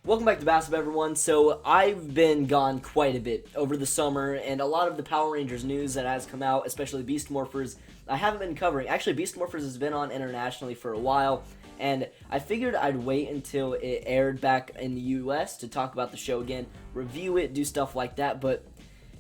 Welcome back to Basketball, everyone. So I've been gone quite a bit over the summer, and a lot of the Power Rangers news that has come out, especially Beast Morphers, I haven't been covering. Actually, Beast Morphers has been on internationally for a while, and I figured I'd wait until it aired back in the US to talk about the show again, review it, do stuff like that, but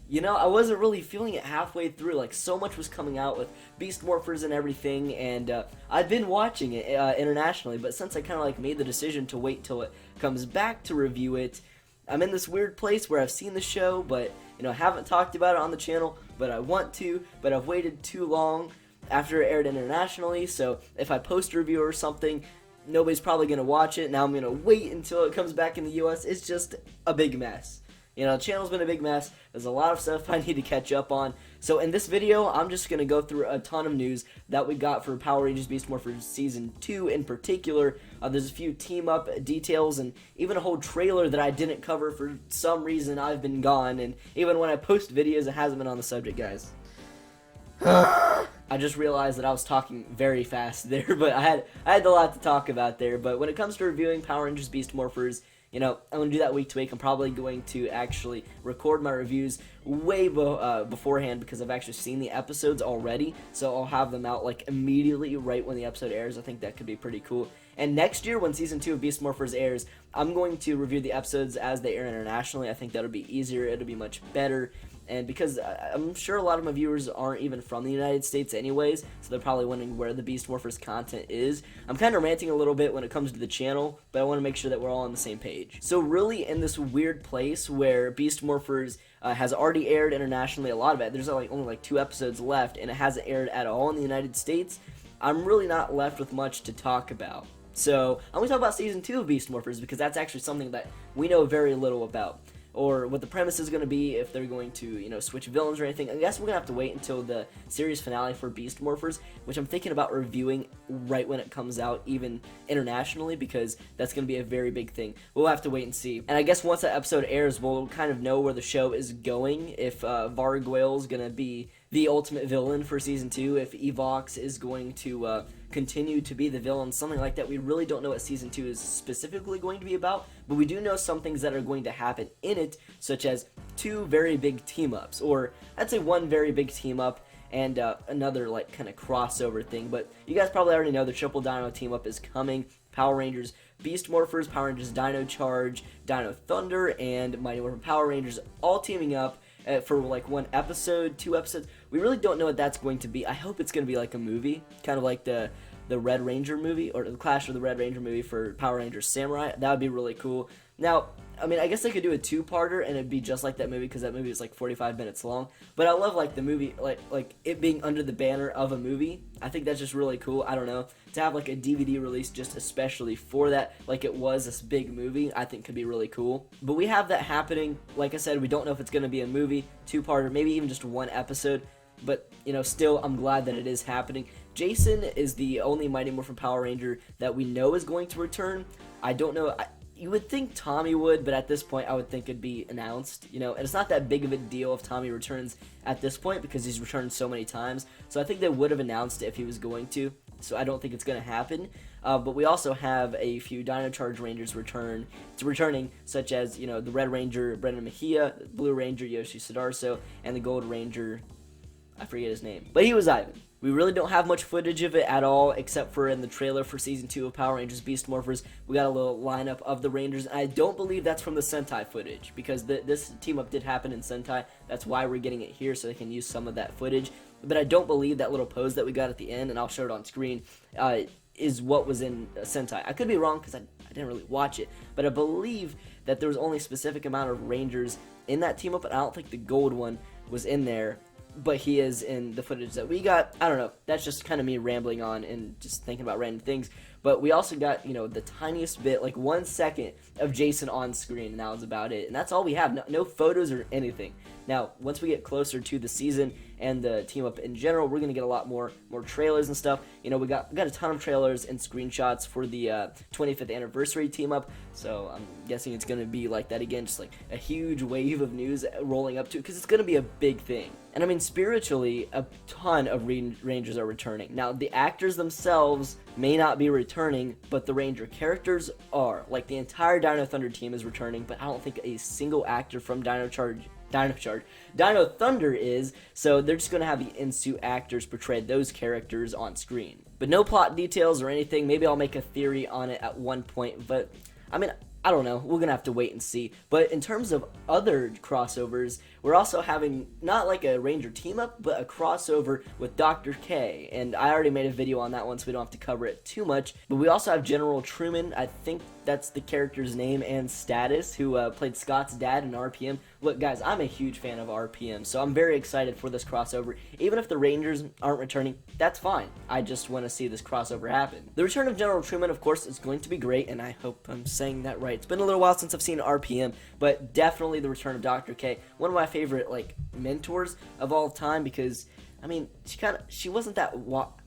I wasn't really feeling it halfway through. Like, so much was coming out with Beast Morphers and everything, and I've been watching it internationally, but since I kind of, made the decision to wait till it comes back to review it, I'm in this weird place where I've seen the show, but, haven't talked about it on the channel, but I want to, but I've waited too long after it aired internationally, so if I post a review or something, nobody's probably going to watch it. Now I'm going to wait until it comes back in the US. It's just a big mess. The channel's been a big mess. There's a lot of stuff I need to catch up on. So in this video, I'm just going to go through a ton of news that we got for Power Rangers Beast Morphers Season 2 in particular. There's a few team-up details and even a whole trailer that I didn't cover for some reason. I've been gone, and even when I post videos, it hasn't been on the subject, guys. I just realized that I was talking very fast there, but I had a lot to talk about there. But when it comes to reviewing Power Rangers Beast Morphers, I'm going to do that week to week. I'm probably going to actually record my reviews way beforehand because I've actually seen the episodes already. So I'll have them out immediately right when the episode airs. I think that could be pretty cool. And next year when Season 2 of Beast Morphers airs, I'm going to review the episodes as they air internationally. I think that'll be easier. It'll be much better. And because I'm sure a lot of my viewers aren't even from the United States anyways, so they're probably wondering where the Beast Morphers content is. I'm kind of ranting a little bit when it comes to the channel, but I want to make sure that we're all on the same page. So really in this weird place where Beast Morphers has already aired internationally, a lot of it, there's only 2 episodes left, and it hasn't aired at all in the United States, I'm really not left with much to talk about. So I'm going to talk about Season 2 of Beast Morphers because that's actually something that we know very little about, or what the premise is going to be, if they're going to, switch villains or anything. I guess we're going to have to wait until the series finale for Beast Morphers, which I'm thinking about reviewing right when it comes out, even internationally, because that's going to be a very big thing. We'll have to wait and see. And I guess once that episode airs, we'll kind of know where the show is going, if Varguail's going to be the ultimate villain for Season 2, if Evox is going to continue to be the villain, something like that. We really don't know what Season 2 is specifically going to be about, but we do know some things that are going to happen in it, such as 2 very big team-ups, or I'd say 1 very big team-up, and another kind of crossover thing. But you guys probably already know the Triple Dino team-up is coming. Power Rangers Beast Morphers, Power Rangers Dino Charge, Dino Thunder, and Mighty Morphin Power Rangers all teaming up for 1 episode, 2 episodes. We really don't know what that's going to be. I hope it's going to be like a movie, kind of like the Red Ranger movie, or the Clash of the Red Ranger movie for Power Rangers Samurai. That would be really cool. Now, I guess they could do a 2-parter and it'd be just like that movie, because that movie is 45 minutes long. But I love the movie, like it being under the banner of a movie. I think that's just really cool. I don't know, to have a DVD release just especially for that, like it was this big movie, I think could be really cool. But we have that happening. Like I said, we don't know if it's going to be a movie, 2-parter, maybe even just 1 episode. But, still, I'm glad that it is happening. Jason is the only Mighty Morphin Power Ranger that we know is going to return. I don't know. You would think Tommy would, but at this point, I would think it'd be announced. And it's not that big of a deal if Tommy returns at this point, because he's returned so many times. So I think they would have announced it if he was going to. So I don't think it's going to happen. But we also have a few Dino Charge Rangers returning, such as, the Red Ranger, Brendan Mejia, Blue Ranger, Yoshi Sudarso, and the Gold Ranger, I forget his name, but he was Ivan. We really don't have much footage of it at all, except for in the trailer for Season 2 of Power Rangers Beast Morphers. We got a little lineup of the Rangers, and I don't believe that's from the Sentai footage, because this team-up did happen in Sentai. That's why we're getting it here, so they can use some of that footage. But I don't believe that little pose that we got at the end, and I'll show it on screen, is what was in Sentai. I could be wrong, because I didn't really watch it, but I believe that there was only a specific amount of Rangers in that team-up, and I don't think the gold one was in there. But he is in the footage that we got. I don't know. That's just kind of me rambling on and just thinking about random things. But we also got, the tiniest bit, 1 second of Jason on screen, and that was about it. And that's all we have. No photos or anything. Now, once we get closer to the season and the team up in general, we're going to get a lot more trailers and stuff. You know, we got a ton of trailers and screenshots for the 25th anniversary team up, so I'm guessing it's going to be like that again, just like a huge wave of news rolling up to it, because it's going to be a big thing. And I mean, spiritually, a ton of Rangers are returning. Now, the actors themselves may not be returning, but the Ranger characters are. Like, the entire Dino Thunder team is returning, but I don't think a single actor from Dino Thunder is, so they're just going to have the in-suit actors portray those characters on screen. But no plot details or anything. Maybe I'll make a theory on it at one point, but I mean, I don't know. We're going to have to wait and see. But in terms of other crossovers, we're also having not like a Ranger team-up, but a crossover with Dr. K. And I already made a video on that one, so we don't have to cover it too much. But we also have General Truman. I think that's the character's name and status, who played Scott's dad in RPM. Look, guys, I'm a huge fan of RPM, so I'm very excited for this crossover. Even if the Rangers aren't returning, that's fine. I just want to see this crossover happen. The return of General Truman, of course, is going to be great, and I hope I'm saying that right. It's been a little while since I've seen RPM, but definitely the return of Dr. K. One of my favorite, like, mentors of all time, because, I mean, she wasn't that,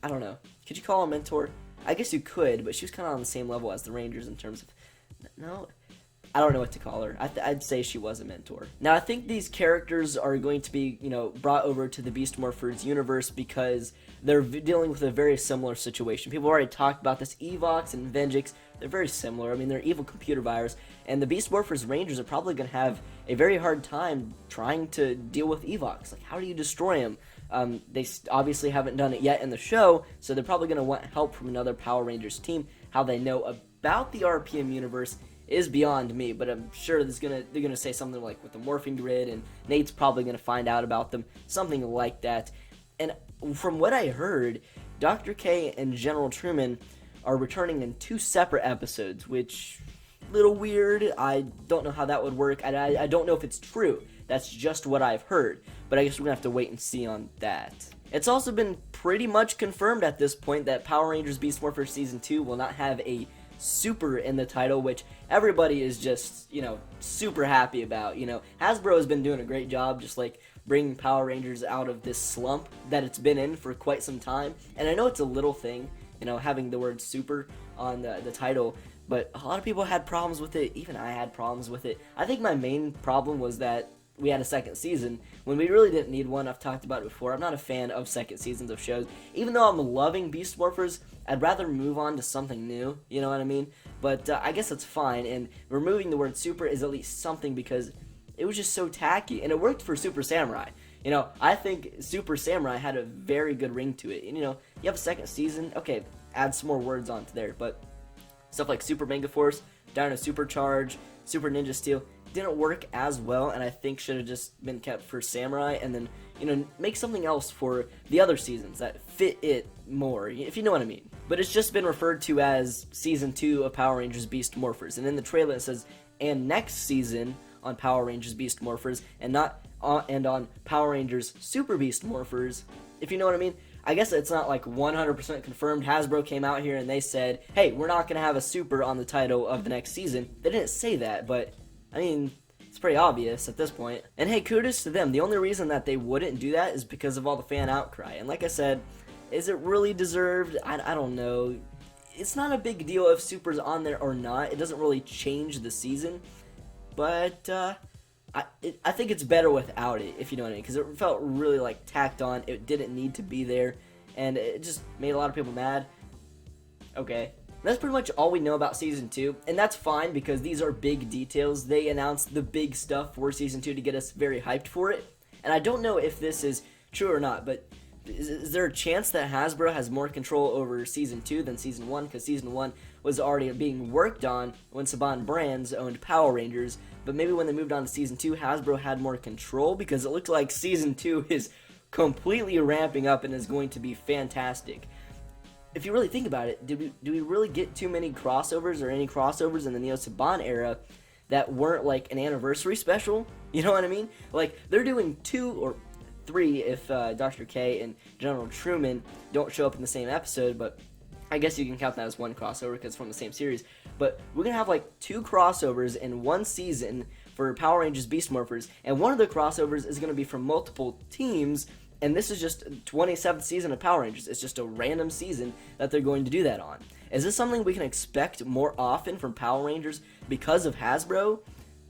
I don't know. Could you call her a mentor? I guess you could, but she was kind of on the same level as the Rangers in terms of, no, I don't know what to call her. I'd say she was a mentor. Now, I think these characters are going to be, brought over to the Beast Morphers universe because they're dealing with a very similar situation. People already talked about this. Evox and Venjix, they're very similar. I mean, they're evil computer virus, and the Beast Morphers Rangers are probably going to have a very hard time trying to deal with Evox. Like, how do you destroy him? They obviously haven't done it yet in the show, so they're probably going to want help from another Power Rangers team. How they know about the RPM universe is beyond me, but I'm sure they're gonna say something like with the morphing grid, and Nate's probably gonna find out about them, something like that. And from what I heard, Dr. K and General Truman are returning in 2 separate episodes, which little weird. I don't know how that would work. I don't know if it's true. That's just what I've heard, but I guess we're gonna have to wait and see on that. It's also been pretty much confirmed at this point that Power Rangers Beast Morphers Season 2 will not have a super in the title, which everybody is just, super happy about. Hasbro has been doing a great job just like bringing Power Rangers out of this slump that it's been in for quite some time. And I know it's a little thing, having the word super on the title, but a lot of people had problems with it. Even I had problems with it. I think my main problem was that we had a second season when we really didn't need one. I've talked about it before. I'm not a fan of second seasons of shows. Even though I'm loving Beast Morphers, I'd rather move on to something new, you know what I mean? But I guess that's fine, and removing the word super is at least something because it was just so tacky, and it worked for Super Samurai. I think Super Samurai had a very good ring to it. And, you have a second season, okay, add some more words onto there, but stuff like Super Mega Force, Dino Supercharge, Super Ninja Steel didn't work as well, and I think should have just been kept for Samurai, and then, make something else for the other seasons that fit it more, if you know what I mean. But it's just been referred to as Season 2 of Power Rangers Beast Morphers, and in the trailer it says, and next season on Power Rangers Beast Morphers, and not and on Power Rangers Super Beast Morphers, if you know what I mean. I guess it's not like 100% confirmed. Hasbro came out here and they said, hey, we're not going to have a super on the title of the next season. They didn't say that, but I mean, it's pretty obvious at this point. And hey, kudos to them. The only reason that they wouldn't do that is because of all the fan outcry. And like I said, is it really deserved? I don't know. It's not a big deal if Super's on there or not. It doesn't really change the season. But I think it's better without it, if you know what I mean. Because it felt really like tacked on. It didn't need to be there. And it just made a lot of people mad. Okay. That's pretty much all we know about Season 2, and that's fine because these are big details. They announced the big stuff for Season 2 to get us very hyped for it, and I don't know if this is true or not, but is there a chance that Hasbro has more control over Season 2 than Season 1? Because Season 1 was already being worked on when Saban Brands owned Power Rangers, but maybe when they moved on to Season 2, Hasbro had more control, because it looked like Season 2 is completely ramping up and is going to be fantastic. If you really think about it, do we really get too many crossovers or any crossovers in the Neo Saban era that weren't like an anniversary special? You know what I mean? Like, they're doing 2 or 3 if Dr. K and General Truman don't show up in the same episode, but I guess you can count that as one crossover because it's from the same series. But we're going to have like 2 crossovers in one season for Power Rangers Beast Morphers, and one of the crossovers is going to be from multiple teams, and this is just 27th season of Power Rangers. It's just a random season that they're going to do that on. Is this something we can expect more often from Power Rangers because of Hasbro?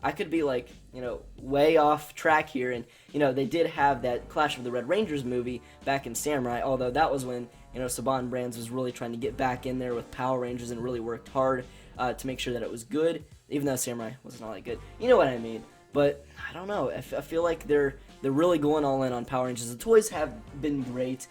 I could be like, way off track here, and, they did have that Clash of the Red Rangers movie back in Samurai, although that was when, Saban Brands was really trying to get back in there with Power Rangers and really worked hard to make sure that it was good, even though Samurai wasn't all that good. You know what I mean? But, I don't know, I feel like they're really going all in on Power Rangers. The toys have been great.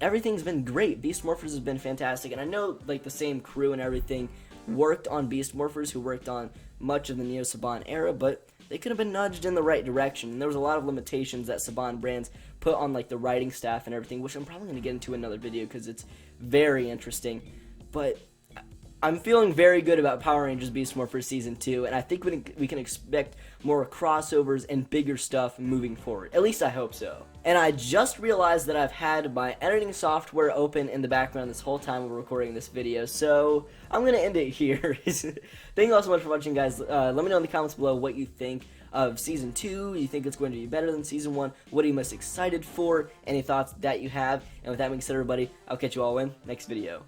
Everything's been great. Beast Morphers has been fantastic, and I know, the same crew and everything worked on Beast Morphers, who worked on much of the Neo Saban era, but they could have been nudged in the right direction, and there was a lot of limitations that Saban Brands put on, the writing staff and everything, which I'm probably going to get into in another video, because it's very interesting, but I'm feeling very good about Power Rangers Beast Morphers Season 2, and I think we can expect more crossovers and bigger stuff moving forward. At least I hope so. And I just realized that I've had my editing software open in the background this whole time we're recording this video, so I'm going to end it here. Thank you all so much for watching, guys. Let me know in the comments below what you think of Season 2. You think it's going to be better than Season 1? What are you most excited for? Any thoughts that you have? And with that being said, everybody, I'll catch you all in next video.